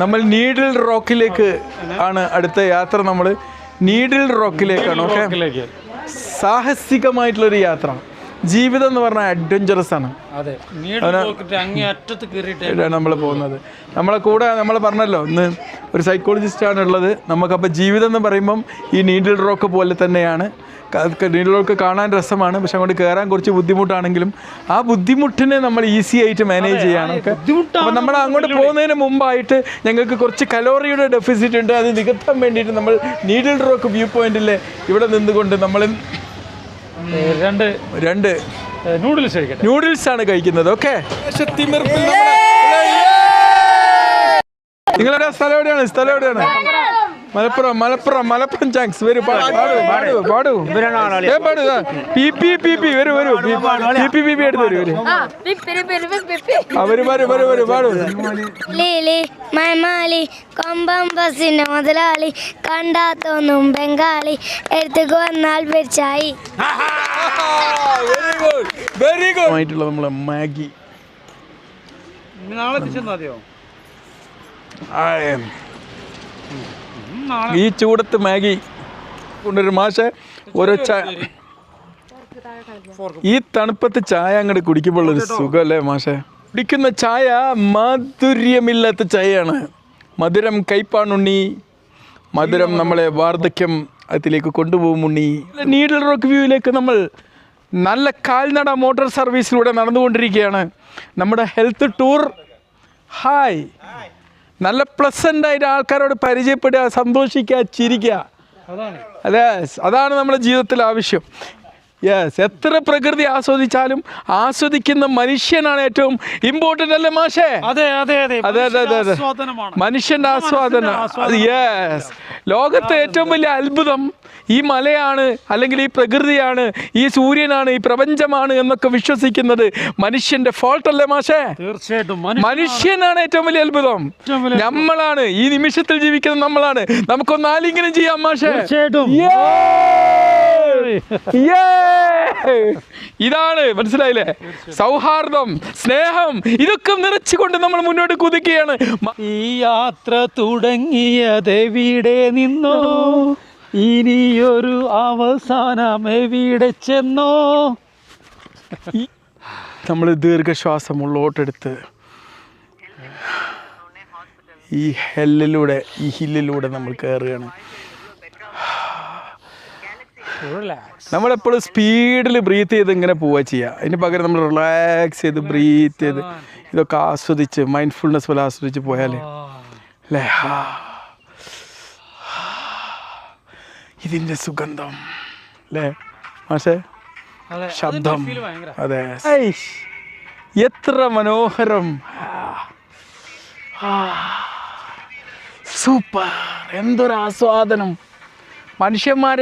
നമ്മൾ നീഡിൽ റോക്കിലേക്ക് ആണ് അടുത്ത യാത്ര. നമ്മൾ നീഡിൽ റോക്കിലേക്കാണ്. ഓക്കെ, സാഹസികമായിട്ടുള്ളൊരു യാത്ര. ജീവിതം എന്ന് പറഞ്ഞാൽ അഡ്വഞ്ചറസ് ആണ്. നമ്മൾ പോകുന്നത്. നമ്മളെ കൂടെ നമ്മൾ പറഞ്ഞല്ലോ ഇന്ന് ഒരു സൈക്കോളജിസ്റ്റാണ് ഉള്ളത്. നമുക്കപ്പോൾ ജീവിതം എന്ന് പറയുമ്പം ഈ നീഡിൽ റോക്ക് പോലെ തന്നെയാണ്. നീഡിൽ റോക്ക് കാണാൻ രസമാണ്, പക്ഷെ അങ്ങോട്ട് കയറാൻ കുറച്ച് ബുദ്ധിമുട്ടാണെങ്കിലും ആ ബുദ്ധിമുട്ടിനെ നമ്മൾ ഈസി ആയിട്ട് മാനേജ് ചെയ്യാണ്. അപ്പോൾ നമ്മൾ അങ്ങോട്ട് പോകുന്നതിന് മുമ്പായിട്ട് ഞങ്ങൾക്ക് കുറച്ച് കലോറിയുടെ ഡെഫിസിറ്റ് ഉണ്ട്. അത് നികത്താൻ വേണ്ടിയിട്ട് നമ്മൾ നീഡിൽ റോക്ക് വ്യൂ പോയിന്റിൽ ഇവിടെ നിന്നുകൊണ്ട് നമ്മൾ രണ്ട് നൂഡിൽസ് ആണ് കഴിക്കുന്നത്. ഓക്കെ, നിങ്ങളുടെ സ്ഥലം എവിടെയാണ്? മലപ്പുറം ചാങ്സ് വരൂ, പാടൂ. വരൂ എടുത്ത് വരൂ. പാടൂ. ബസിന്റെ മുതലാളി കണ്ടാത്തൊന്നും ബംഗാളി എടുത്തു വന്നാൽ പിടിച്ചായി. വെരി ഗുഡ് ആയിട്ടുള്ള നമ്മളെ മാഗി. ഈ ചൂടത്ത് മാഗി കൊണ്ടൊരു മാഷെ ഓരോ ഈ തണുപ്പത്ത് ചായ അങ്ങോട്ട് കുടിക്കുമ്പോൾ ഒരു സുഖമല്ലേ മാഷെ? കുടിക്കുന്ന ചായ മാധുര്യമില്ലാത്ത ചായയാണ്. മധുരം കയ്പാണുണ്ണി, മധുരം നമ്മളെ വാർദ്ധക്യം അതിലേക്ക് കൊണ്ടുപോകും ഉണ്ണി. നീഡിൽ റോക്ക് വ്യൂവിലേക്ക് നമ്മൾ നല്ല കാൽനട മോട്ടോർ സർവീസിലൂടെ നടന്നുകൊണ്ടിരിക്കുകയാണ്. നമ്മുടെ ഹെൽത്ത് ടൂർ. ഹായ്, നല്ല പ്ലസൻ്റ് ആയിട്ട് ആൾക്കാരോട് പരിചയപ്പെടുക, സന്തോഷിക്കുക, ചിരിക്കുക. അതാണ് നമ്മുടെ ജീവിതത്തിൽ ആവശ്യം. യെസ്, എത്ര പ്രകൃതി ആസ്വദിച്ചാലും ആസ്വദിക്കുന്ന മനുഷ്യനാണ് ഏറ്റവും ഇമ്പോർട്ടൻ്റ്, അല്ലേ മാഷേ? അതെ, മനുഷ്യൻ്റെ ആസ്വാദനം. യെസ്, ലോകത്തെ ഏറ്റവും വലിയ അത്ഭുതം ഈ മലയാണ്, അല്ലെങ്കിൽ ഈ പ്രകൃതിയാണ്, ഈ സൂര്യനാണ്, ഈ പ്രപഞ്ചമാണ് എന്നൊക്കെ വിശ്വസിക്കുന്നത് മനുഷ്യന്റെ ഫോൾട്ട് അല്ലേ മാഷേ? തീർച്ചയായിട്ടും മനുഷ്യനാണ് ഏറ്റവും വലിയ അത്ഭുതം. നമ്മളാണ് ഈ നിമിഷത്തിൽ ജീവിക്കുന്നത്, നമ്മളാണ്. നമുക്കൊന്ന് ആലിംഗനം ചെയ്യാം മാഷേ. ഇതാണ്, മനസ്സിലായില്ലേ? സൗഹാർദ്ദം, സ്നേഹം, ഇതൊക്കെ നിറച്ചുകൊണ്ട് നമ്മൾ മുന്നോട്ട് കുതിക്കുകയാണ്. ഈ യാത്ര തുടങ്ങിയതെവിടെ നിന്നോ, ഇനിയൊരു അവസാനം എവിടെ ചെന്നോ. നമ്മൾ ദീർഘശ്വാസം ഉള്ളോട്ടെടുത്ത് ഈ ഹില്ലിലൂടെ നമ്മൾ കയറുകയാണ്. നമ്മളെപ്പോഴും സ്പീഡിൽ ബ്രീത്ത് ചെയ്ത് ഇങ്ങനെ പോവുക ചെയ്യുക. അതിന് പകരം നമ്മൾ റിലാക്സ് ചെയ്ത് ബ്രീത്ത് ചെയ്ത് ഇതൊക്കെ ആസ്വദിച്ച് മൈൻഡ്ഫുൾനെസ് പോലെ ആസ്വദിച്ച് പോയാലേ അല്ലേ ഇതിൻ്റെ സുഗന്ധം അല്ലേ മാഷേ? ശബ്ദം, അതെ, എത്ര മനോഹരം. സൂപ്പർ, എന്തൊരു ആസ്വാദനം. മനുഷ്യന്മാർ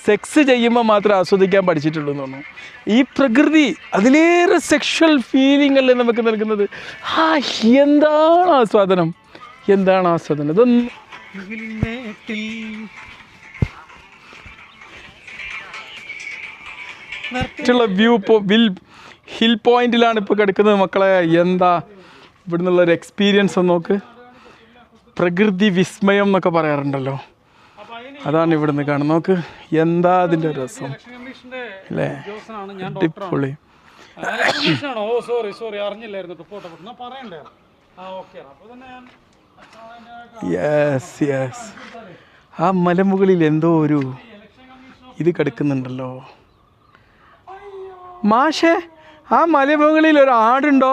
സെക്സ് ചെയ്യുമ്പോൾ മാത്രമേ ആസ്വദിക്കാൻ പഠിച്ചിട്ടുള്ളൂ എന്ന് തോന്നുന്നു. ഈ പ്രകൃതി അതിലേറെ സെക്ഷൽ ഫീലിംഗ് അല്ലേ നമുക്ക് നൽകുന്നത്. എന്താണ് ആസ്വാദനം, ഇതൊന്നും ഹിൽ പോയിന്റിലാണ് ഇപ്പോൾ കിടക്കുന്നത് മക്കളെ. എന്താ ഇവിടെ നിന്നുള്ളൊരു എക്സ്പീരിയൻസ് ഒന്ന് നോക്ക്. പ്രകൃതി വിസ്മയം എന്നൊക്കെ പറയാറുണ്ടല്ലോ, അതാണ് ഇവിടുന്ന് കാണുന്നത്. നോക്ക്, എന്താ അതിൻ്റെ രസം അല്ലേ? അടിപൊളി. യെസ്, ആ മലമുകളിൽ എന്തോ ഒരു ഇത് കിടക്കുന്നുണ്ടല്ലോ മാഷേ. ആ മലമുകളിൽ ഒരു ആടുണ്ടോ?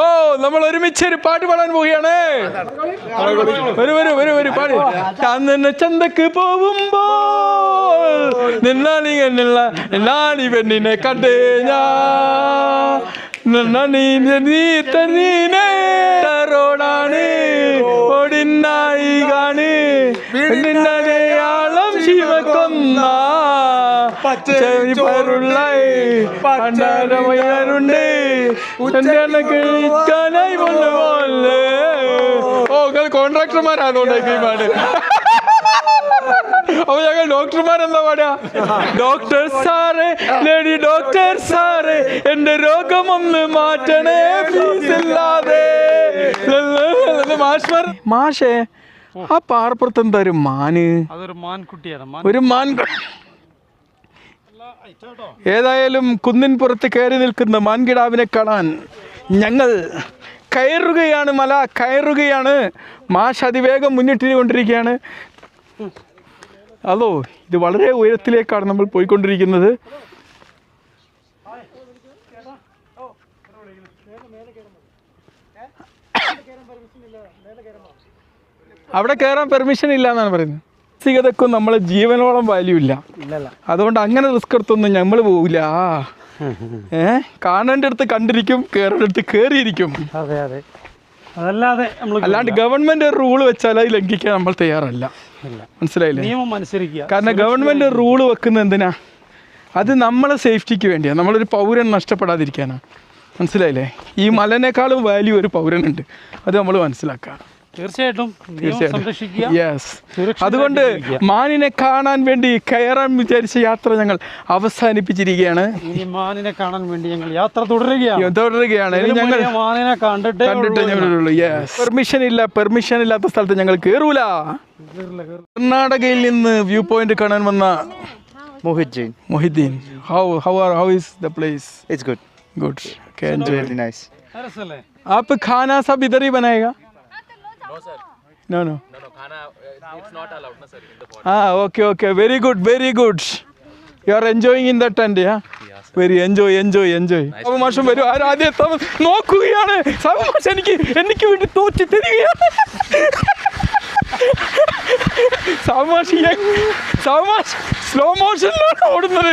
ഓ, നമ്മൾ ഒരുമിച്ച് ഒരു പാട്ട് പാടാൻ പോവുകയാണ്. വരൂ പാടി. ചന്ദന ചന്തക്ക് പോകുമ്പോ നിന്നാണി പെണ്ണിനെ കണ്ടേ ഞാനീനോടാണ് ഓടിനായി കാണ് പെണ്ണിന്നടയാളം ശിവക്കൊന്ന പണ്ടാരമയരുണ്ട് കഴിക്കാനായി പോലെ. ഓ, കോൺട്രാക്ടർമാരാണോ ഈ പാട്? അപ്പൊ ഞങ്ങൾ ഡോക്ടർമാരെന്താ പാടാ? ഡോക്ടർ സാറേ, ലേഡി ഡോക്ടർ സാറേ, എന്റെ രോഗമൊന്ന് മാറ്റണേ ഫീസ് ഇല്ലാതെ. മാഷേ, ആ പാറപ്പുറത്ത് എന്താ ഒരു മാന്? അതൊരു മാൻകുട്ടിയാണ്. ഒരു മാൻ. ഏതായാലും കുന്നിൻ പുറത്ത് കയറി നിൽക്കുന്ന മാൻകിടാവിനെ കാണാൻ ഞങ്ങൾ കയറുകയാണ്, മല കയറുകയാണ്. മാഷ് അതിവേഗം മുന്നിട്ടുകൊണ്ടിരിക്കുകയാണ്. അതോ, ഇത് വളരെ ഉയരത്തിലേക്കാണ് നമ്മൾ പോയിക്കൊണ്ടിരിക്കുന്നത്. അവിടെ കയറാൻ പെർമിഷൻ ഇല്ല എന്നാണ് പറയുന്നത്. മാനസികതക്കും നമ്മളെ ജീവനോളം വാല്യൂ ഇല്ല. അതുകൊണ്ട് അങ്ങനെ റിസ്ക് എടുത്തൊന്നും നമ്മൾ പോവില്ല. കാണേണ്ട അടുത്ത് കണ്ടിരിക്കും, കയറേണ്ട അടുത്ത് കയറിയിരിക്കും. അതെ അതെ, അതല്ലാതെ അല്ലാണ്ട് ഗവൺമെന്റ് റൂള് വെച്ചാൽ അത് ലംഘിക്കാൻ നമ്മൾ തയ്യാറല്ല. മനസ്സിലായില്ലേ? നിയമം അനുസരിക്കുക. കാരണം ഗവൺമെന്റ് റൂള് വെക്കുന്നത് എന്തിനാ? അത് നമ്മളെ സേഫ്റ്റിക്ക് വേണ്ടിയാണ്, നമ്മളൊരു പൗരൻ നഷ്ടപ്പെടാതിരിക്കാനാണ്. മനസ്സിലായില്ലേ? ഈ മലനേക്കാളും വാല്യൂ ഒരു പൗരനുണ്ട്, അത് നമ്മൾ മനസ്സിലാക്കുക. തീർച്ചയായിട്ടും. യെസ്. അതുകൊണ്ട് മാനിനെ കാണാൻ വേണ്ടി കയറാൻ വിചാരിച്ച യാത്ര ഞങ്ങൾ അവസാനിപ്പിച്ചിരിക്കുകയാണ്. ഇനി മാനിനെ കാണാൻ വേണ്ടി ഞങ്ങൾ യാത്ര തുടരുകയാണ്. ഇനി ഞങ്ങൾ മാനിനെ കണ്ടിട്ടേ ഉള്ളൂ. യെസ്. പെർമിഷൻ ഇല്ലാത്ത സ്ഥലത്ത് ഞങ്ങൾ കയറൂല. കർണാടകയിൽ നിന്ന് വ്യൂ പോയിന്റ് കാണാൻ വന്ന Mohideen. How is the place? It's good. Good. Okay, enjoy. Really nice. आप खाना सब इधर ही बनाएगा? No. Khana, it's not allowed, na sir, in the pot. Okay. Very good. You are enjoying in that tent, yeah? Yes, sir. Very enjoy. അപ്പോൾ മാഷം വരും. ആദ്യം നോക്കുകയാണ്. മാഷ് എനിക്ക് വേണ്ടി തോറ്റി തരികയാണ്. സാമാഷ് സ്ലോ മോഷനിലാണ് ഓടുന്നത്.